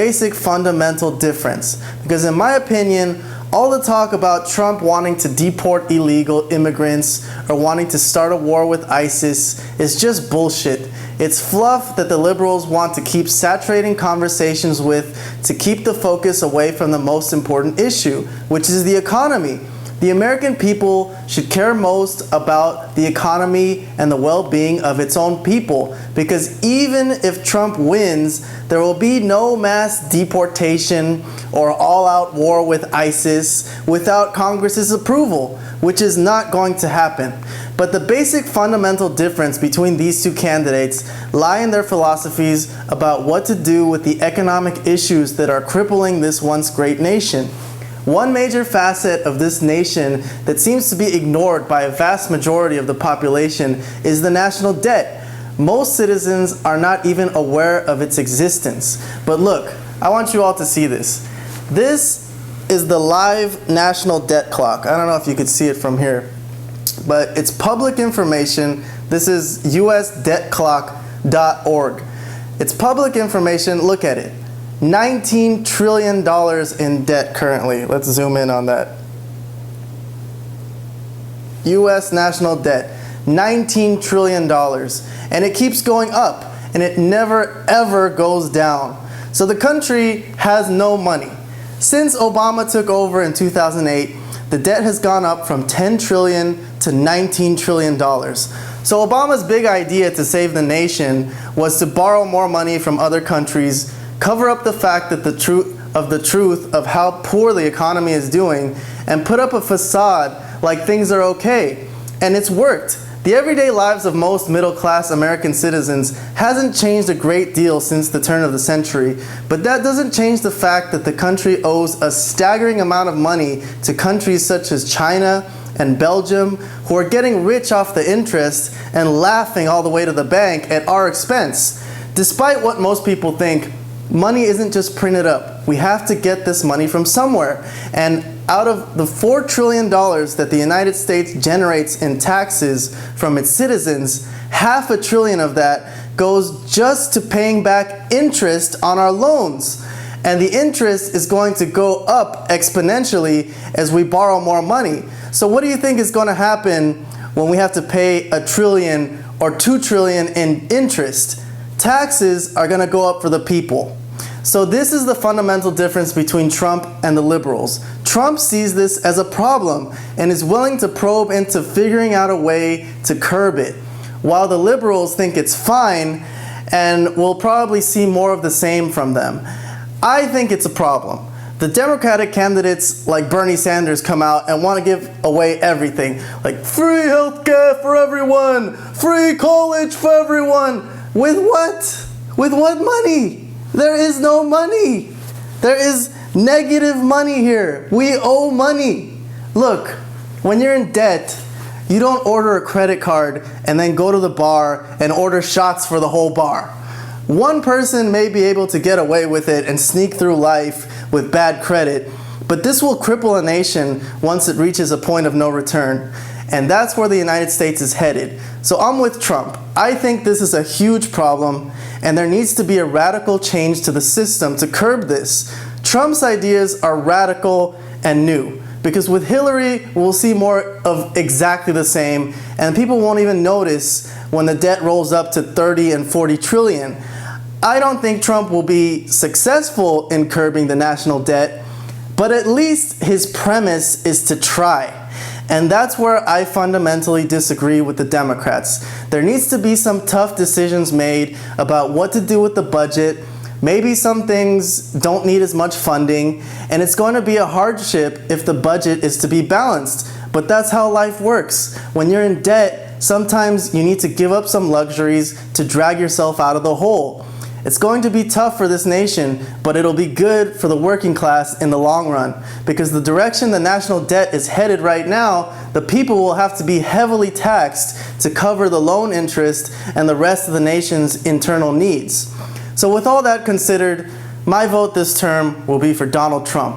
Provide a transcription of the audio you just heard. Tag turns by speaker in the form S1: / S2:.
S1: basic fundamental difference. Because in my opinion, all the talk about Trump wanting to deport illegal immigrants or wanting to start a war with ISIS is just bullshit. It's fluff that the liberals want to keep saturating conversations with to keep the focus away from the most important issue, which is the economy. The American people should care most about the economy and the well-being of its own people, because even if Trump wins, there will be no mass deportation or all-out war with ISIS without Congress's approval, which is not going to happen. But the basic fundamental difference between these two candidates lie in their philosophies about what to do with the economic issues that are crippling this once great nation. One major facet of this nation that seems to be ignored by a vast majority of the population is the national debt. Most citizens are not even aware of its existence. But look, I want you all to see this. This is the live national debt clock. I don't know if you could see it from here, but it's public information. This is usdebtclock.org. It's public information. Look at it. $19 trillion in debt currently. Let's zoom in on that. U.S. national debt, $19 trillion. And it keeps going up, and it never ever goes down. So the country has no money. Since Obama took over in 2008, the debt has gone up from $10 trillion to $19 trillion. So Obama's big idea to save the nation was to borrow more money from other countries, cover up the fact that the truth of how poor the economy is doing, and put up a facade like things are okay. And it's worked. The everyday lives of most middle-class American citizens hasn't changed a great deal since the turn of the century, but that doesn't change the fact that the country owes a staggering amount of money to countries such as China and Belgium, who are getting rich off the interest and laughing all the way to the bank at our expense. Despite what most people think, money isn't just printed up. We have to get this money from somewhere. And out of the $4 trillion that the United States generates in taxes from its citizens, $500 billion of that goes just to paying back interest on our loans. And the interest is going to go up exponentially as we borrow more money. So what do you think is going to happen when we have to pay $1 trillion or $2 trillion in interest? Taxes are going to go up for the people. So this is the fundamental difference between Trump and the liberals. Trump sees this as a problem and is willing to probe into figuring out a way to curb it, while the liberals think it's fine and we'll probably see more of the same from them. I think it's a problem. The Democratic candidates like Bernie Sanders come out and want to give away everything, like free healthcare for everyone, free college for everyone. With what? With what money? There is no money. There is negative money here. We owe money. Look, when you're in debt, you don't order a credit card and then go to the bar and order shots for the whole bar. One person may be able to get away with it and sneak through life with bad credit, but this will cripple a nation once it reaches a point of no return. And that's where the United States is headed. So I'm with Trump. I think this is a huge problem, and there needs to be a radical change to the system to curb this. Trump's ideas are radical and new, because with Hillary, we'll see more of exactly the same, and people won't even notice when the debt rolls up to 30 and 40 trillion. I don't think Trump will be successful in curbing the national debt, but at least his premise is to try. And that's where I fundamentally disagree with the Democrats. There needs to be some tough decisions made about what to do with the budget. Maybe some things don't need as much funding, and it's going to be a hardship if the budget is to be balanced. But that's how life works. When you're in debt, sometimes you need to give up some luxuries to drag yourself out of the hole. It's going to be tough for this nation, but it'll be good for the working class in the long run. Because the direction the national debt is headed right now, the people will have to be heavily taxed to cover the loan interest and the rest of the nation's internal needs. So with all that considered, my vote this term will be for Donald Trump.